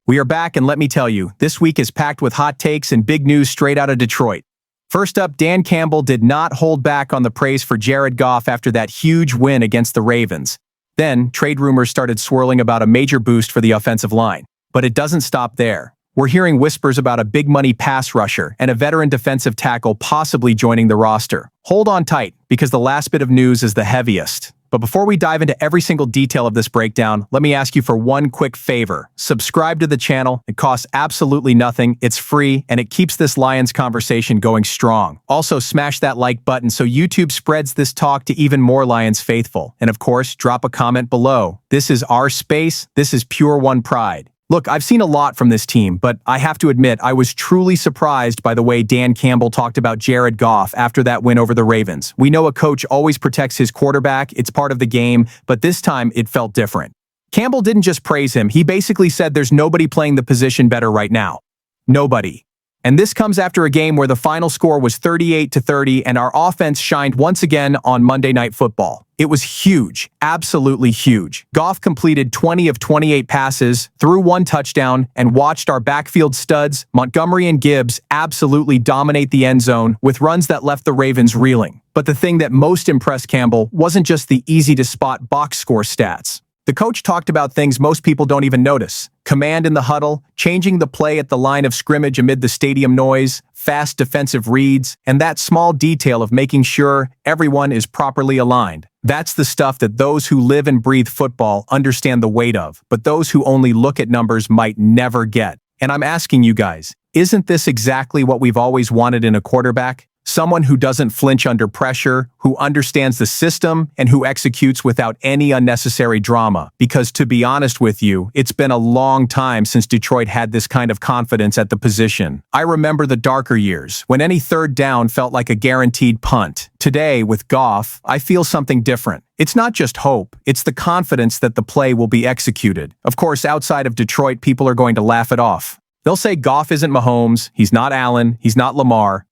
We are back, and let me tell you, this week is packed with hot takes and big news straight out of Detroit. First up, Dan Campbell did not hold back on the praise for Jared Goff after that huge win against the Ravens. Then, trade rumors started swirling about a major boost for the offensive line. But it doesn't stop there. We're hearing whispers about a big-money pass rusher and a veteran defensive tackle possibly joining the roster. Hold on tight, because the last bit of news is the heaviest. But before we dive into every single detail of this breakdown, let me ask you for one quick favor. Subscribe to the channel. It costs absolutely nothing, it's free, and it keeps this Lions conversation going strong. Also, smash that like button so YouTube spreads this talk to even more Lions faithful. And of course, drop a comment below. This is our space. This is Pure One Pride. Look, I've seen a lot from this team, but I have to admit I was truly surprised by the way Dan Campbell talked about Jared Goff after that win over the Ravens. We know a coach always protects his quarterback, it's part of the game, but this time it felt different. Campbell didn't just praise him, he basically said there's nobody playing the position better right now. Nobody. And this comes after a game where the final score was 38-30 and our offense shined once again on Monday Night Football. It was huge, absolutely huge. Goff completed 20 of 28 passes, threw one touchdown, and watched our backfield studs, Montgomery and Gibbs, absolutely dominate the end zone with runs that left the Ravens reeling. But the thing that most impressed Campbell wasn't just the easy-to-spot box score stats. The coach talked about things most people don't even notice. Command in the huddle, changing the play at the line of scrimmage amid the stadium noise, fast defensive reads, and that small detail of making sure everyone is properly aligned. That's the stuff that those who live and breathe football understand the weight of, but those who only look at numbers might never get. And I'm asking you guys, isn't this exactly what we've always wanted in a quarterback? Someone who doesn't flinch under pressure, who understands the system, and who executes without any unnecessary drama. Because to be honest with you, it's been a long time since Detroit had this kind of confidence at the position. I remember the darker years, when any third down felt like a guaranteed punt. Today, with Goff, I feel something different. It's not just hope, it's the confidence that the play will be executed. Of course, outside of Detroit, people are going to laugh it off. They'll say Goff isn't Mahomes, he's not Allen, he's not Lamar.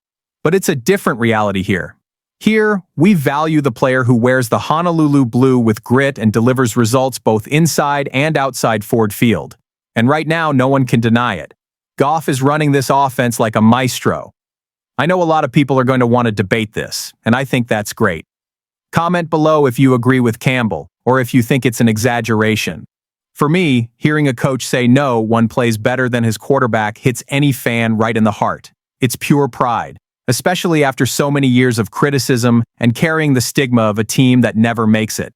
But it's a different reality here. Here, we value the player who wears the Honolulu blue with grit and delivers results both inside and outside Ford Field. And right now, no one can deny it. Goff is running this offense like a maestro. I know a lot of people are going to want to debate this, and I think that's great. Comment below if you agree with Campbell, or if you think it's an exaggeration. For me, hearing a coach say no, one plays better than his quarterback hits any fan right in the heart. It's pure pride. Especially after so many years of criticism and carrying the stigma of a team that never makes it.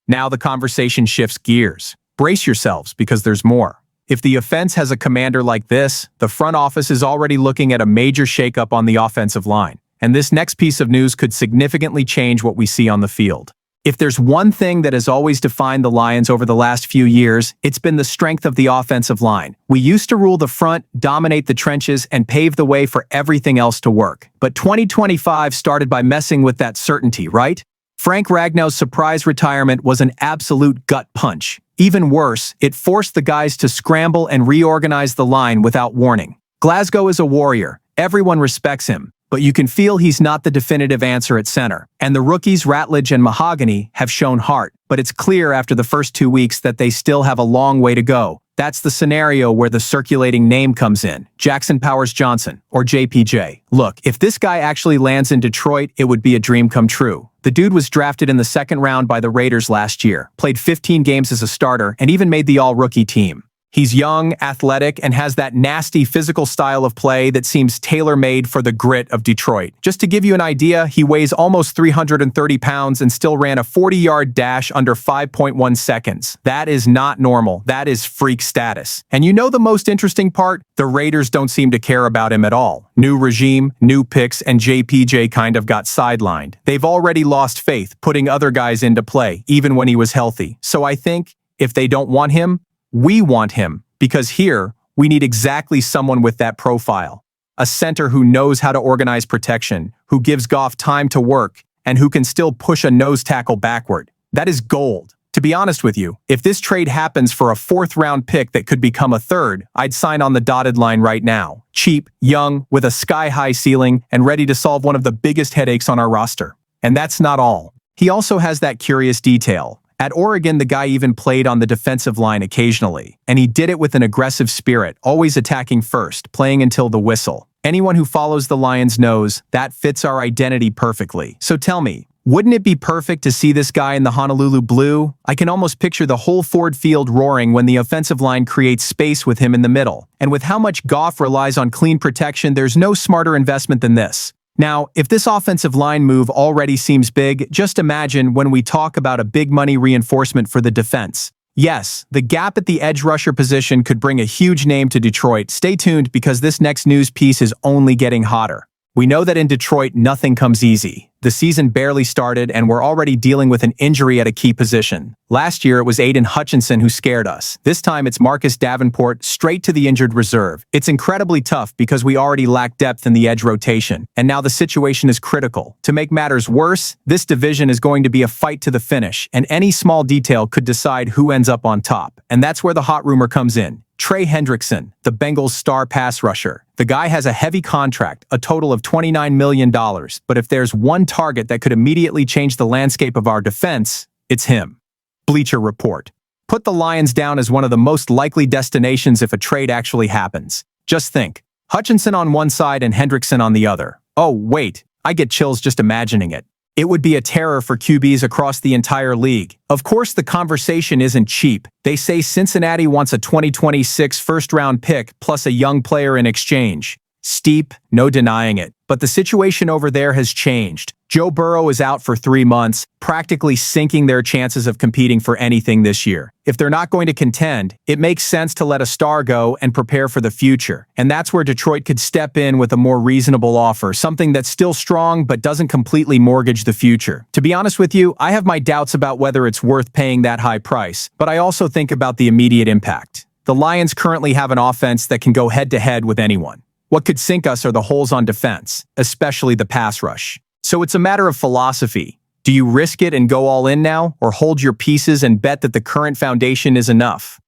Now the conversation shifts gears. Brace yourselves, because there's more. If the offense has a commander like this, the front office is already looking at a major shakeup on the offensive line, and this next piece of news could significantly change what we see on the field. If there's one thing that has always defined the Lions over the last few years, it's been the strength of the offensive line. We used to rule the front, dominate the trenches, and pave the way for everything else to work. But 2025 started by messing with that certainty, right? Frank Ragnow's surprise retirement was an absolute gut punch. Even worse, it forced the guys to scramble and reorganize the line without warning. Glasgow is a warrior. Everyone respects him. But you can feel he's not the definitive answer at center. And the rookies Ratledge and Mahogany have shown heart, but it's clear after the first 2 weeks that they still have a long way to go. That's the scenario where the circulating name comes in, Jackson Powers Johnson, or JPJ. Look, if this guy actually lands in Detroit, it would be a dream come true. The dude was drafted in the second round by the Raiders last year, played 15 games as a starter, and even made the all-rookie team. He's young, athletic, and has that nasty physical style of play that seems tailor-made for the grit of Detroit. Just to give you an idea, he weighs almost 330 pounds and still ran a 40-yard dash under 5.1 seconds. That is not normal. That is freak status. And you know the most interesting part? The Raiders don't seem to care about him at all. New regime, new picks, and JPJ kind of got sidelined. They've already lost faith, putting other guys into play, even when he was healthy. So I think, if they don't want him, we want him, because here, we need exactly someone with that profile. A center who knows how to organize protection, who gives Goff time to work, and who can still push a nose tackle backward. That is gold. To be honest with you, if this trade happens for a fourth-round pick that could become a third, I'd sign on the dotted line right now. Cheap, young, with a sky-high ceiling, and ready to solve one of the biggest headaches on our roster. And that's not all. He also has that curious detail. At Oregon, the guy even played on the defensive line occasionally, and he did it with an aggressive spirit, always attacking first, playing until the whistle. Anyone who follows the Lions knows that fits our identity perfectly. So tell me, wouldn't it be perfect to see this guy in the Honolulu Blue? I can almost picture the whole Ford Field roaring when the offensive line creates space with him in the middle. And with how much Goff relies on clean protection, there's no smarter investment than this. Now, if this offensive line move already seems big, just imagine when we talk about a big money reinforcement for the defense. Yes, the gap at the edge rusher position could bring a huge name to Detroit. Stay tuned because this next news piece is only getting hotter. We know that in Detroit, nothing comes easy. The season barely started and we're already dealing with an injury at a key position. Last year, it was Aiden Hutchinson who scared us. This time, it's Marcus Davenport straight to the injured reserve. It's incredibly tough because we already lack depth in the edge rotation, and now the situation is critical. To make matters worse, this division is going to be a fight to the finish, and any small detail could decide who ends up on top. And that's where the hot rumor comes in. Trey Hendrickson, the Bengals' star pass rusher. The guy has a heavy contract, a total of $29 million, but if there's one target that could immediately change the landscape of our defense, it's him. Bleacher Report. Put the Lions down as one of the most likely destinations if a trade actually happens. Just think, Hutchinson on one side and Hendrickson on the other. Oh, wait, I get chills just imagining it. It would be a terror for QBs across the entire league. Of course, the conversation isn't cheap. They say Cincinnati wants a 2026 first-round pick plus a young player in exchange. Steep, no denying it. But the situation over there has changed. Joe Burrow is out for 3 months, practically sinking their chances of competing for anything this year. If they're not going to contend, it makes sense to let a star go and prepare for the future. And that's where Detroit could step in with a more reasonable offer, something that's still strong but doesn't completely mortgage the future. To be honest with you, I have my doubts about whether it's worth paying that high price, but I also think about the immediate impact. The Lions currently have an offense that can go head-to-head with anyone. What could sink us are the holes on defense, especially the pass rush. So it's a matter of philosophy. Do you risk it and go all in now, or hold your pieces and bet that the current foundation is enough?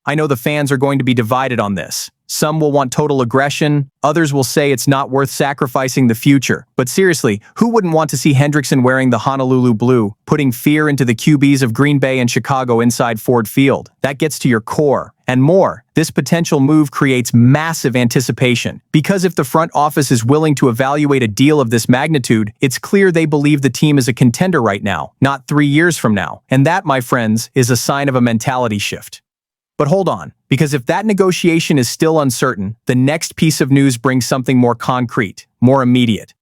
I know the fans are going to be divided on this. Some will want total aggression, others will say it's not worth sacrificing the future. But seriously, who wouldn't want to see Hendrickson wearing the Honolulu Blue, putting fear into the QBs of Green Bay and Chicago inside Ford Field? That gets to your core. And more, this potential move creates massive anticipation. Because if the front office is willing to evaluate a deal of this magnitude, it's clear they believe the team is a contender right now, not 3 years from now. And that, my friends, is a sign of a mentality shift. But hold on, because if that negotiation is still uncertain, the next piece of news brings something more concrete, more immediate.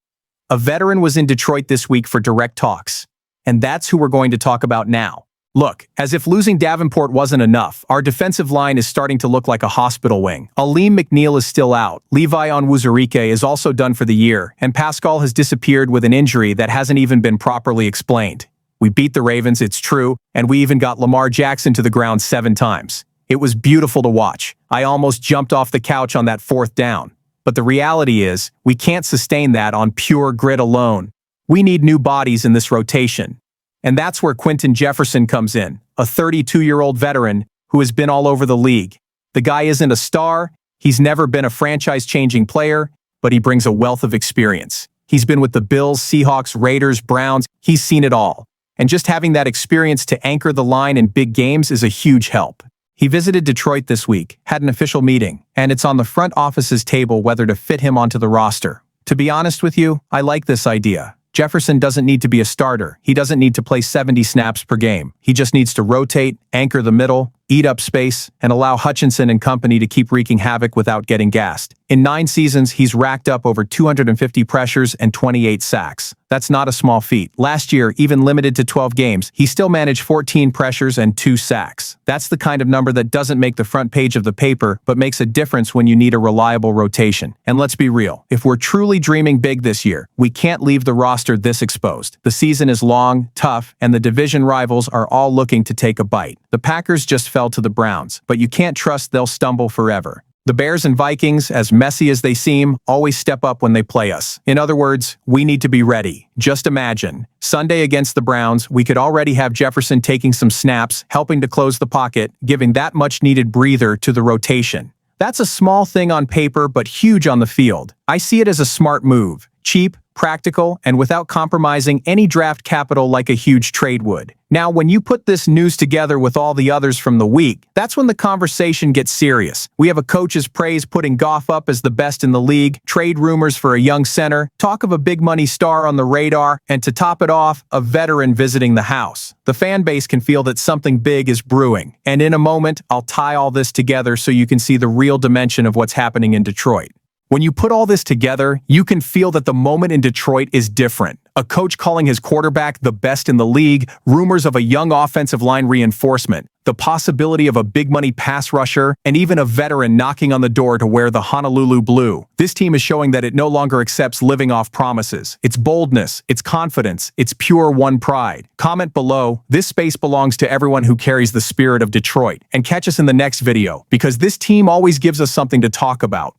A veteran was in Detroit this week for direct talks. And that's who we're going to talk about now. Look, as if losing Davenport wasn't enough, our defensive line is starting to look like a hospital wing. Aleem McNeil is still out, Levi Onwuzurike is also done for the year, and Pascal has disappeared with an injury that hasn't even been properly explained. We beat the Ravens, it's true, and we even got Lamar Jackson to the ground 7 times. It was beautiful to watch. I almost jumped off the couch on that 4th down. But the reality is, we can't sustain that on pure grit alone. We need new bodies in this rotation. And that's where Quinton Jefferson comes in, a 32-year-old veteran who has been all over the league. The guy isn't a star, he's never been a franchise-changing player, but he brings a wealth of experience. He's been with the Bills, Seahawks, Raiders, Browns, he's seen it all. And just having that experience to anchor the line in big games is a huge help. He visited Detroit this week, had an official meeting, and it's on the front office's table whether to fit him onto the roster. To be honest with you, I like this idea. Jefferson doesn't need to be a starter. He doesn't need to play 70 snaps per game. He just needs to rotate, anchor the middle, eat up space, and allow Hutchinson and company to keep wreaking havoc without getting gassed. In 9 seasons, he's racked up over 250 pressures and 28 sacks. That's not a small feat. Last year, even limited to 12 games, he still managed 14 pressures and 2 sacks. That's the kind of number that doesn't make the front page of the paper, but makes a difference when you need a reliable rotation. And let's be real, if we're truly dreaming big this year, we can't leave the roster this exposed. The season is long, tough, and the division rivals are all looking to take a bite. The Packers just fell to the Browns, but you can't trust they'll stumble forever. The Bears and Vikings, as messy as they seem, always step up when they play us. In other words, we need to be ready. Just imagine, Sunday against the Browns, we could already have Jefferson taking some snaps, helping to close the pocket, giving that much-needed breather to the rotation. That's a small thing on paper, but huge on the field. I see it as a smart move. cheap, practical, and without compromising any draft capital like a huge trade would. Now, when you put this news together with all the others from the week, that's when the conversation gets serious. We have a coach's praise putting Goff up as the best in the league, trade rumors for a young center, talk of a big money star on the radar, and to top it off, a veteran visiting the house. The fan base can feel that something big is brewing, and in a moment, I'll tie all this together so you can see the real dimension of what's happening in Detroit. When you put all this together, you can feel that the moment in Detroit is different. A coach calling his quarterback the best in the league, rumors of a young offensive line reinforcement, the possibility of a big-money pass rusher, and even a veteran knocking on the door to wear the Honolulu Blue. This team is showing that it no longer accepts living off promises. It's boldness, it's confidence, it's pure one pride. Comment below, this space belongs to everyone who carries the spirit of Detroit. And catch us in the next video, because this team always gives us something to talk about.